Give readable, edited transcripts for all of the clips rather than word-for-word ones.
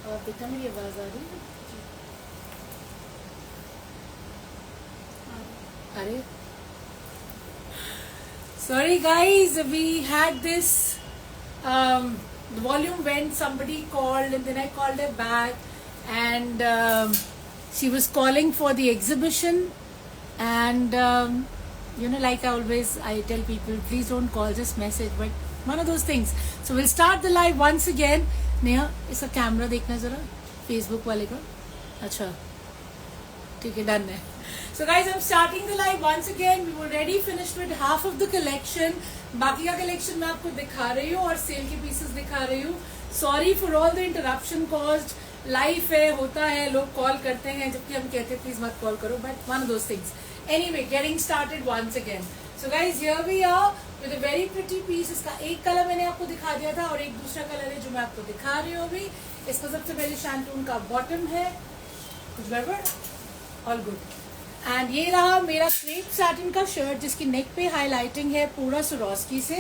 बेटा मेरी आवाज आ रही है? अरे sorry guys, we had this the volume went, somebody called and then I called her back, and she was calling for the exhibition, and like I tell people, please don't call, just message, but one of those things. So we'll start the live once again. Neha इसका camera देखना जरा, Facebook वाले का. अच्छा ठीक है, done है. So guys, I'm starting the live once again. We were already finished with half of the collection. बाकी का collection मैं आपको दिखा रही हूँ और सेल के pieces दिखा रही हूँ. Sorry for all the interruption caused. Life है, होता है, लोग कॉल करते हैं जबकि हम कहते हैं प्लीज मत कॉल करो, but one of those things. Anyway, getting started once again. So guys, here we are with a very pretty piece. इसका एक कलर मैंने आपको दिखा दिया था और एक दूसरा कलर है जो मैं आपको दिखा रही हूँ अभी. इसका सबसे पहले शैंटून का बॉटम है. कुछ गड़बड़? All good. एंड ये रहा मेरा क्रेप सैटिन का शर्ट जिसकी नेक पे हाईलाइटिंग है पूरा स्वरोस्की से.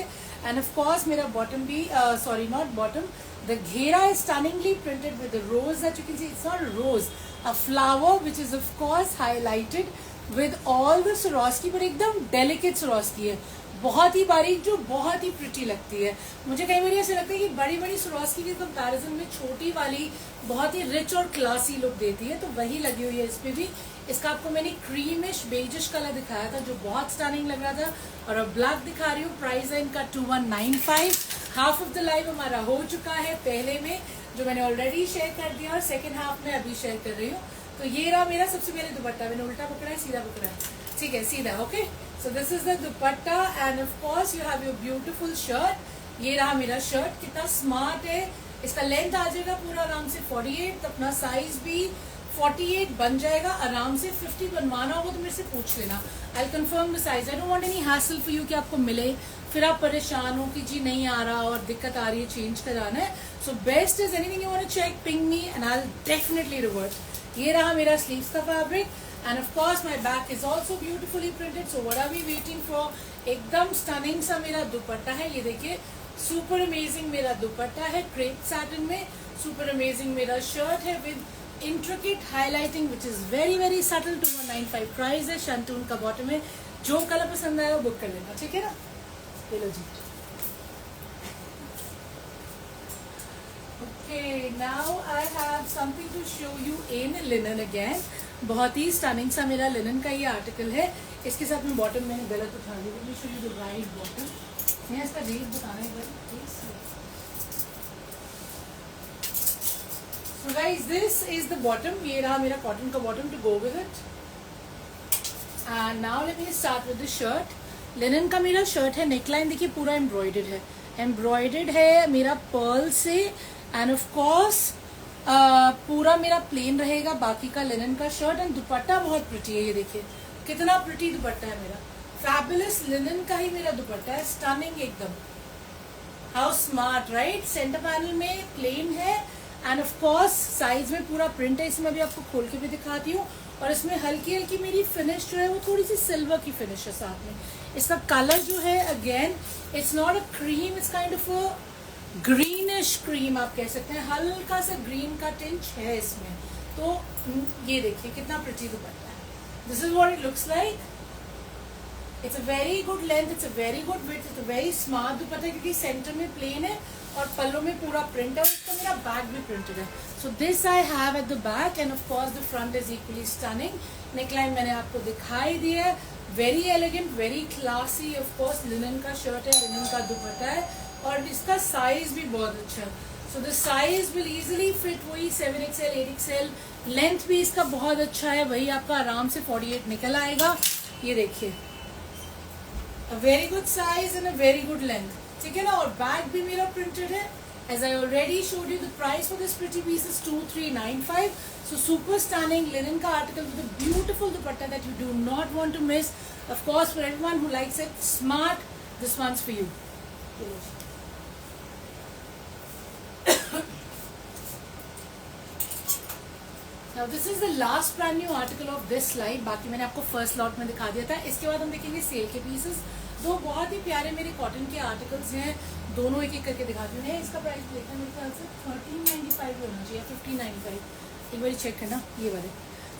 एंड ऑफ कोर्स मेरा बॉटम भी सॉरी नॉट बॉटम, द घेरा is stunningly printed with the rose that you can see. It's not a rose, a flower which is of course highlighted with all the Swarovski, पर एकदम delicate Swarovski है, बहुत ही बारीक, जो बहुत ही pretty लगती है. मुझे कई बार ऐसे लगता है कि बड़ी बड़ी स्वरोस्की के कंपैरिजन में छोटी वाली बहुत ही रिच और क्लासी लुक देती है, तो वही लगी हुई है इस पे भी. इसका आपको मैंने क्रीमिश बेजिश कलर दिखाया था जो बहुत स्टनिंग लग रहा था, और अब ब्लैक दिखा रही हूँ. प्राइस है इनका 2195. हाफ ऑफ द लाइव हमारा हो चुका है पहले में, जो मैंने ऑलरेडी शेयर कर दिया, और सेकेंड हाफ में अभी शेयर कर रही हूँ. तो ये रहा मेरा सबसे पहले दुपट्टा. मैंने उल्टा पकड़ा है, सीधा पकड़ा है, ठीक है, सीधा. Okay, so this is the dupatta and of course you have your beautiful shirt. ये रहा मेरा शर्ट, कितना स्मार्ट है. इसका लेंथ आ जाएगा पूरा आराम से 48, अपना साइज भी 48 बन जाएगा आराम से. 50 बनवाना होगा तो मेरे से पूछ लेना, I confirm the size. I don't want any hassle for you कि आपको मिले फिर आप परेशान हो कि जी नहीं आ रहा और दिक्कत आ रही है, चेंज कराना है. So best is anything you want to check, ping me and I will definitely revert. ये रहा मेरा स्लीव्स का fabric and of course my back is also beautifully printed. So what are we waiting for. एकदम stunning सा मेरा दुपट्टा है, ये देखिए, सुपर अमेजिंग मेरा दुपट्टा है क्रेप सैटिन में. सुपर अमेजिंग मेरा शर्ट है with intricate highlighting which is very very subtle. 2195 price है. शैंटून का बॉटम है. जो कलर पसंद आएगा बुक कर लेना, ठीक है ना. ले लो जी. Okay, now I have something to show you in linen again. बहुत ही स्टनिंग सा मेरा लिनन का ये आर्टिकल है. इसके साथ में बॉटम मैंने गलत उठा लिया. Let me show you the right bottom. मैं इसका रेट बताना एक बार please. So guys, this is the bottom. ये रहा मेरा कॉटन का bottom to go with it. And now let me start with the shirt. Linen का मेरा शर्ट है. नेकलाइन देखिए पूरा एम्ब्रॉयडर्ड है. एम्ब्रॉयडर्ड है मेरा पर्ल से. एंड ऑफ कोर्स पूरा मेरा प्लेन रहेगा बाकी का लिनन का शर्ट. एंड दुपट्टा बहुत प्रिटी है. ये देखिए कितना प्रिटी दुपट्टा है मेरा. फैबुलस लिनन का ही मेरा दुपट्टा है. स्टनिंग एकदम. How smart, right. Centre panel में प्लेन है एंड ऑफ कोर्स साइज में पूरा प्रिंट है. इसमें भी आपको खोल के भी दिखाती हूँ. और इसमें हल्की हल्की मेरी फिनिश जो है वो थोड़ी सी सिल्वर की फिनिश है साथ में. इसका कलर जो है again it's not a cream, it's kind of a greenish cream आप कह सकते हैं. हल्का सा ग्रीन का टिंच है इसमें. तो ये देखिए कितना प्रिटी दुपट्टा है. This is what it looks like. It's a very good length, it's a very good width, it's a very smart दुपट्टा क्योंकि सेंटर में प्लेन है और पल्लों में पूरा प्रिंट है. उसका मेरा बैक भी प्रिंटेड है. So this I have at the back and of course the front is equally stunning. Neckline मैंने आपको दिखाई दी है. Very elegant, very classy. Of course linen का शर्ट है, लिनन का दुपट्टा है और इसका साइज भी बहुत अच्छा है. So the size will easily fit वही 7XL 8XL. लेंथ भी इसका बहुत अच्छा है, वही आपका आराम से 48 निकल आएगा. ये देखिए, a very good size and a very good length. ठीक है ना. और बैग भी मेरा प्रिंटेड है. As I already showed you, the price for this pretty piece is 2395. So super stunning linen का article with a beautiful dupatta that you do not want to miss. Of course, for everyone who likes it smart, this one's for you. Now this is the last brand new article of this slide. बाकी मैंने आपको first lot में दिखा दिया था. इसके बाद हम देखेंगे सेल के पीसेस. दो बहुत ही प्यारे मेरे कॉटन के आर्टिकल्स हैं दोनों एक एक करके दिखाती हूँ। इसका प्राइस देखना मेरे ख्याल से 1395 होना चाहिए, 1595। एक बार चेक करना ये वाले।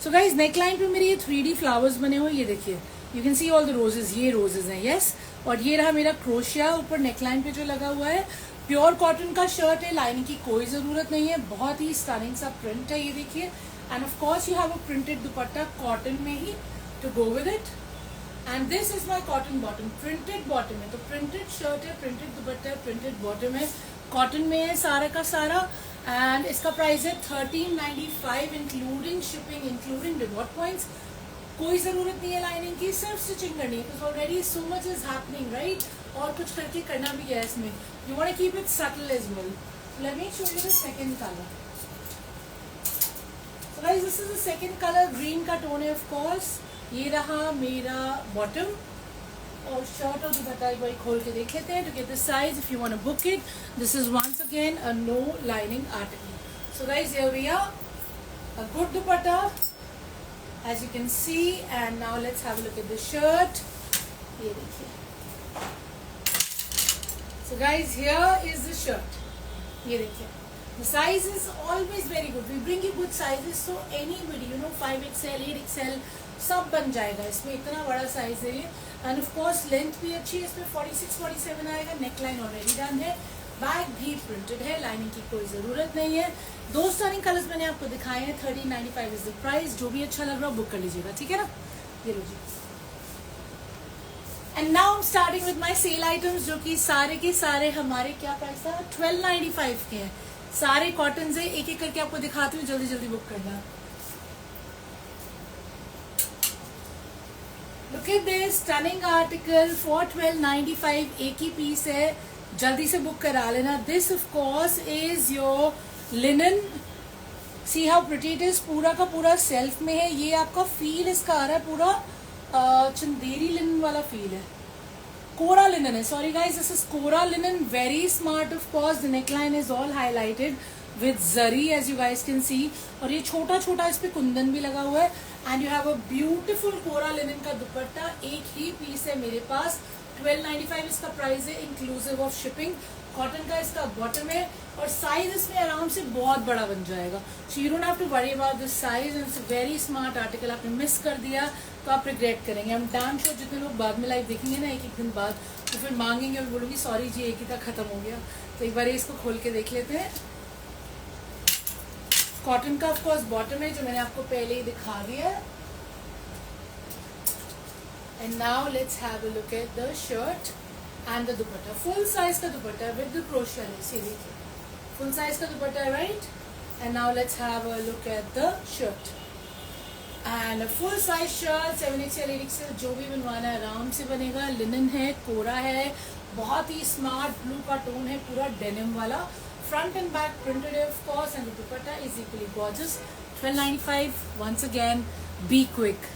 सो गाइज नेक लाइन पे मेरे ये 3D फ्लावर्स बने हुए, ये देखिए, you can see all the roses, ये रोजेज हैं, यस। और ये रहा मेरा क्रोशिया ऊपर नेकलाइन पे जो लगा हुआ है। प्योर कॉटन का शर्ट है, लाइनिंग की कोई जरूरत नहीं है, बहुत ही स्टनिंग सा प्रिंट है, ये देखिए। And of course you have a printed dupatta cotton में ही to go with it. And this is my cotton bottom, printed bottom है, तो प्रिंटेड शर्ट है, प्रिंटेड दुपट्टा है, प्रिंटेड बॉटम है, कॉटन में है सारा का सारा। एंड इसका प्राइस है 1395 including shipping, including reward points. कोई जरूरत नहीं है लाइनिंग की, सिर्फ स्टिचिंग करनी है, already so much is happening, right. और कुछ करके करना भी है इसमें, you want to keep it subtle as well. Let me show you the second colour. So guys this is the second colour, green का टोन है ऑफ कोर्स। ये रहा मेरा बॉटम, और शर्ट और दुपट्टा एक बार खोल के देख लेते हैं to get the size if you want to book it. This is once again a no lining article. So guys here we are, a good dupatta as you can see, and now let's have a look at the shirt. ये देखिए। So guys, here is the shirt. ये देखिए। The size is always very good. We bring you good sizes, so anybody, you know, 5XL, 8XL, सब बन जाएगा इसमें, इतना बड़ा साइज है ये। एंड ऑफ कोर्स लेंथ भी अच्छी है, इसमें 46, 47 आएगा। नेकलाइन ऑलरेडी डन है, बैक भी प्रिंटेड है, लाइनिंग की कोई जरूरत नहीं है। दो स्टनिंग कलर्स मैंने आपको दिखाए हैं, 1395 इज द प्राइस। जो भी अच्छा लग रहा हो बुक कर लीजिएगा, ठीक है ना। ये लो जी। And now I am starting with my sale items, जो कि सारे के सारे हमारे क्या प्राइस था, 1295 के हैं। सारे कॉटन से एक एक करके आपको दिखाती हूँ, जल्दी जल्दी बुक करना। Look at this stunning article for 1295, एक ही पीस है, जल्दी से बुक करा लेना। This of course is your linen, see how pretty it is, पूरा का पूरा सेल्फ में है। ये आपका फील इसका आ रहा है पूरा चंदेरी लिनन वाला फील है, कोरा लिनन है, sorry guys, this is kora linen, very smart of course. The neckline is all highlighted with zari as you guys can see, और ये छोटा छोटा इस पे कुंदन भी लगा हुआ है। And you have a beautiful kora linen का दुपट्टा, एक ही पीस है मेरे पास। 1295 इसका प्राइस है इंक्लूसिव ऑफ शिपिंग। कॉटन का इसका बॉटम है, और साइज इसमें आराम से बहुत बड़ा बन जाएगा। So you don't have to worry about this size, and it's a very smart article. आपने मिस कर दिया तो आप रिग्रेट करेंगे। हम डैम श्योर जितने लोग बाद में लाइव देखेंगे ना एक एक दिन बाद, तो फिर मांगेंगे और बोलूँगी सॉरी जी एक ही तक खत्म हो गया। तो एक बार इसको खोल के देख लेते हैं। कॉटन का ऑफकोर्स बॉटम है, जो मैंने आपको पहले ही दिखा दिया। And now let's have a look at the shirt and the dupatta. Full size का दुपट्टा with the crochet lace, ये देखिए, full size का दुपट्टा है, right? And now let's have a look at the shirt. And a full size shirt 7XL, 8XL, जो भी बनवाना है आराम से बनेगा। लिनन है, कोरा है, बहुत ही स्मार्ट ब्लू का टोन है, पूरा डेनिम वाला। फ्रंट एंड बैक प्रिंटेड है of course, and the dupatta is equally gorgeous. 1295 once again, be quick.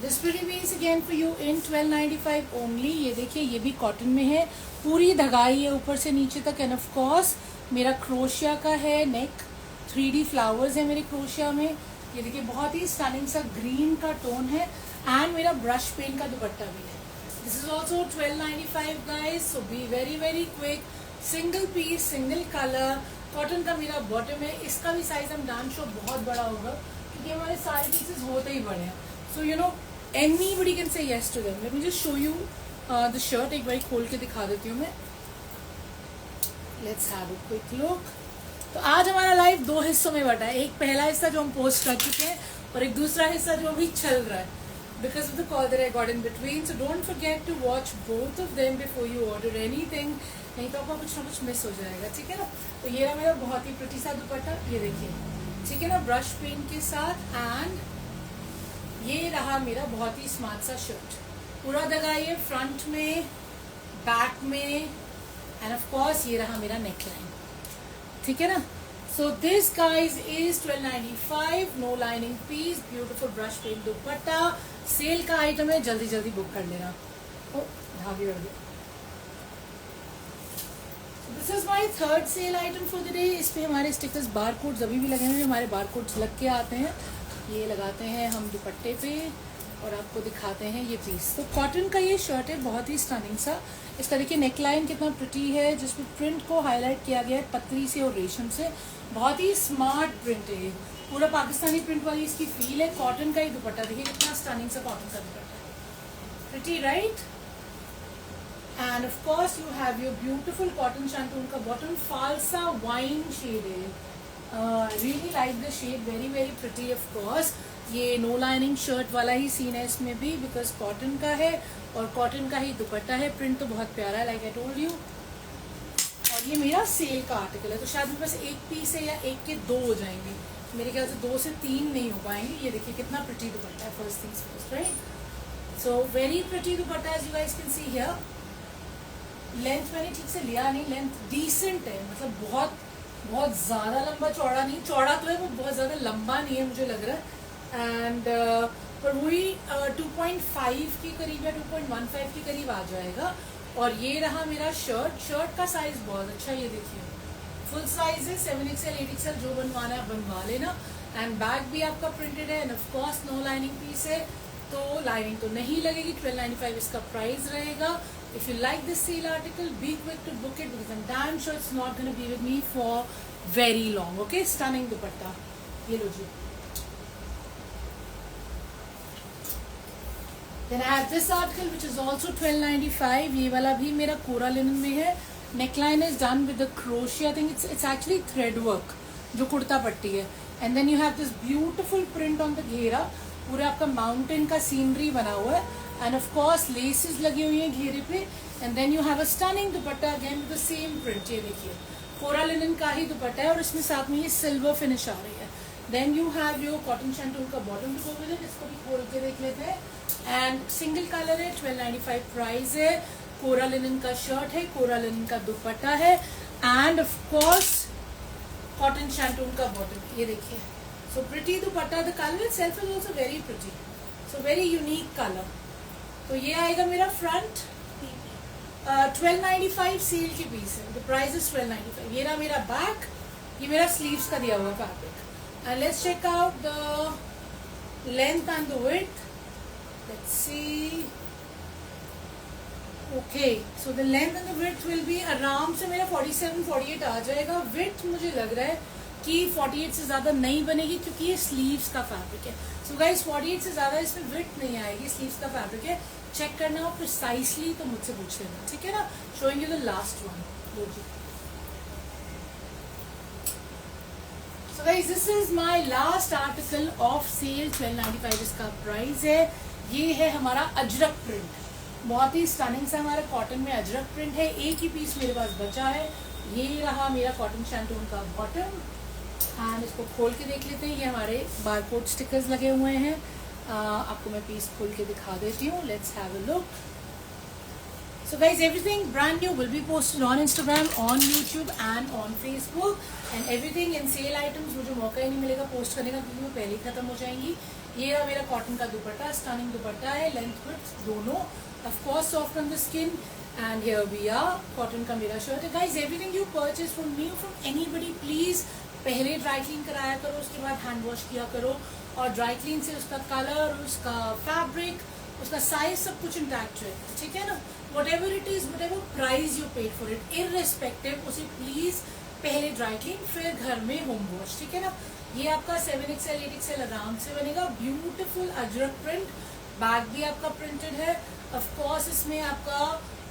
This pretty piece again for you in 1295 only. ये देखिए, ये भी कॉटन में है, पूरी धगाई है ऊपर से नीचे तक। एंड ऑफ कोर्स मेरा क्रोशिया का है नेक, 3D फ्लावर्स है मेरे क्रोशिया में। ये देखिए, बहुत ही स्टनिंग सा ग्रीन का टोन है, एंड मेरा ब्रश पेन का दुपट्टा भी है। This is also 1295 guys, so be very very quick. Single piece, single colour, cotton का मेरा बॉटम है। इसका भी साइज हम डांस शो बहुत बड़ा होगा, क्योंकि हमारे सारे पीसेस होते ही बड़े हैं। So you know anybody can say yes to them. Let me just show you the shirt. एक बार खोल के दिखा देती हूँ मैं। Let's have a quick look. तो आज हमारा लाइव दो हिस्सों में बटा है, एक पहला हिस्सा जो हम पोस्ट कर चुके हैं, और एक दूसरा हिस्सा जो अभी चल रहा है, because of the call that I got in between. So don't forget to watch both of them before you order anything. नहीं तो आपका कुछ ना कुछ मिस हो जाएगा, ठीक है ना। तो ये रहा मेरा बहुत ही प्रिटी सा दुपट्टा, ये देखिए, ठीक है ना, ब्रश पेन के साथ। एंड ये रहा मेरा बहुत ही स्मार्ट सा शर्ट, पूरा दगाई है फ्रंट में, बैक में, एंड ऑफ कोर्स ये रहा मेरा नेकलाइन, ठीक है ना। So this guys is 1295, no lining piece, beautiful brush pen dupatta, sale का आइटम है, जल्दी जल्दी बुक कर लेना। ओ धागे उड़ गए। This is my third sale item for the day. इस पे हमारे स्टिकर्स बार कोड्स अभी भी लगे हुए हैं, हमारे बार कोड्स लग के आते हैं, ये लगाते हैं हम दुपट्टे पे, और आपको दिखाते हैं ये पीस। तो कॉटन का ये शर्ट है, बहुत ही स्टनिंग सा। इसका देखिए नेकलाइन कितना प्रिटी है, जिसमें प्रिंट को हाईलाइट किया गया है पतरी से और रेशम से। बहुत ही स्मार्ट प्रिंट है, पूरा पाकिस्तानी प्रिंट वाली इसकी फील है। कॉटन का ही दुपट्टा देखिए कितना स्टनिंग सा कॉटन का दुपट्टा है, pretty right. And of course you have your beautiful cotton shantung का बॉटम, फालसा वाइन शेड है। Really like the shade, very very pretty. Of course ये नो लाइनिंग शर्ट वाला ही सीन है इसमें भी, बिकॉज कॉटन का है और कॉटन का ही दुपट्टा है। प्रिंट तो बहुत प्यारा है, लाइक आई टोल्ड यू। और ये मेरा सेल का आर्टिकल है, तो शायद मेरे पास एक पीस है या एक के दो हो जाएंगे, मेरे ख्याल से 2 से 3 नहीं हो पाएंगे। ये देखिए कितना प्रिटी दुपट्टा है, first things first, right. So very pretty dupatta, as you guys can see here. Length मैंने ठीक से लिया नहीं, लेंथ डिसेंट है, मतलब बहुत बहुत ज़्यादा लंबा चौड़ा नहीं, चौड़ा तो है वो बहुत ज़्यादा लंबा नहीं है मुझे लग रहा है। एंड पर वही 2.5 के करीब या 2.15 के करीब आ जाएगा। और ये रहा मेरा शर्ट। शर्ट का साइज बहुत अच्छा, ये देखिए फुल साइज है, 7XL 8XL, जो बनवाना है बनवा लेना। एंड बैग भी आपका प्रिंटेड है, and of course no lining piece है, तो लाइनिंग तो नहीं लगेगी। 1295 इसका प्राइस रहेगा। If you like this sale article, be quick to book it, because I am damn sure it's not gonna be with me for very long. Okay, stunning dupatta, ये लो जी। Then I have this article which is also 1295. ये वाला भी मेरा कोरा linen में है। Neckline is done with the crochet. I think it's actually thread work, जो कुर्ता पट्टी है। And then you have this beautiful print on the घेरा, पूरे आपका माउंटेन का सीनरी बना हुआ है। And of course laces लगी हुई हैं घेरे पे। And then you have a stunning dupatta again with the same print। ये देखिए कोरा लिनन का ही दुपट्टा है और इसमें साथ में ये सिल्वर फिनिश आ रही है। Then you have your cotton shantung का bottom to go with it, इसको भी खोल के देख लेते हैं। एंड सिंगल कलर है, 1295 प्राइस है। कोरा लिनन का शर्ट है, कोरा लिनन का दुपट्टा है, and of course cotton shantung का बॉटम, ये देखिए। So pretty dupatta, the colour itself is also very pretty, so very unique colour. तो ये आएगा मेरा फ्रंट। 1295 सेल की पीस है, द प्राइस इज 1295। ये रहा मेरा बैक, ये मेरा स्लीव्स का दिया हुआ fabric. And let's check out the length and the width. Let's see. Okay, so the length and the width will be आराम से मेरा 47-48 आ जाएगा। width मुझे लग रहा है कि 48 से ज़्यादा नहीं बनेगी, क्योंकि ये स्लीव्स का फैब्रिक है। So guys, 48 से ज़्यादा इसमें width नहीं आएगी, स्लीव्स का फैब्रिक है। चेक करना हो प्रिसाइसली तो मुझसे पूछ लेना, ठीक है ना। Showing you the last one. So guys, this is my last article of sale, 1295 इसका प्राइस है। ये है हमारा अजरक प्रिंट, बहुत ही स्टनिंग सा हमारा कॉटन में अजरक प्रिंट है। एक ही पीस मेरे पास बचा है। ये रहा मेरा कॉटन शैंटून का बॉटम, एंड इसको खोल के देख लेते हैं। ये हमारे बारकोड स्टिकर्स लगे हुए हैं। आपको मैं पीस खोल के दिखा देती हूँ। Let's have a look. So guys, everything brand new will be posted on Instagram, on YouTube and on Facebook, and everything in sale items मुझे मौका ही नहीं मिलेगा पोस्ट करने का, क्योंकि वो पहले ही खत्म हो जाएंगी। ये रहा मेरा कॉटन का दुपट्टा, स्टनिंग दुपट्टा है, लेंथ विड्थ दोनों, of course soft on the skin, and here we are, cotton का मेरा शर्ट है। Guys, everything you purchase from me, from anybody, please पहले ड्राई क्लीन कराया करो, उसके बाद हैंड वॉश किया करो, और ड्राई क्लीन से उसका कलर, उसका फैब्रिक, उसका साइज सब कुछ इंटैक्ट रहेगा, ठीक है ना। whatever it is, whatever price you paid for it, irrespective, उसे प्लीज पहले ड्राई क्लीन फिर घर में होम वॉश, ठीक है ना। ये आपका 7XL 8XL आराम से बनेगा। ब्यूटीफुल अजरक प्रिंट, बैग भी आपका प्रिंटेड है। ऑफ कोर्स इसमें आपका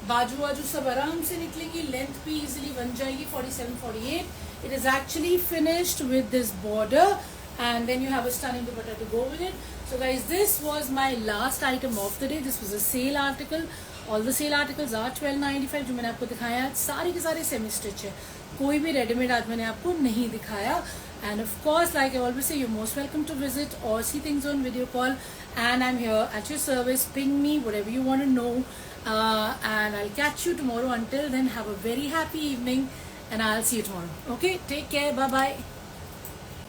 बाजू वाजू सब आराम से निकलेगी, लेंथ भी इजीली बन जाएगी 47-48। It is actually finished with this border, and then you have a stunning dupatta to go with it. So guys, this was my last item of the day. This was a sale article. All the sale articles are 1295 जो मैंने आपको दिखाया है, सारे के सारे semi stitch है, कोई भी रेडीमेड आज मैंने आपको नहीं दिखाया। And of course, like I always say, you're most welcome to visit or see things on video call, and I'm here at your service. Ping me whatever you want to know, and I'll catch you tomorrow. Until then, have a very happy evening, and I'll see you tomorrow. Okay, take care, bye bye.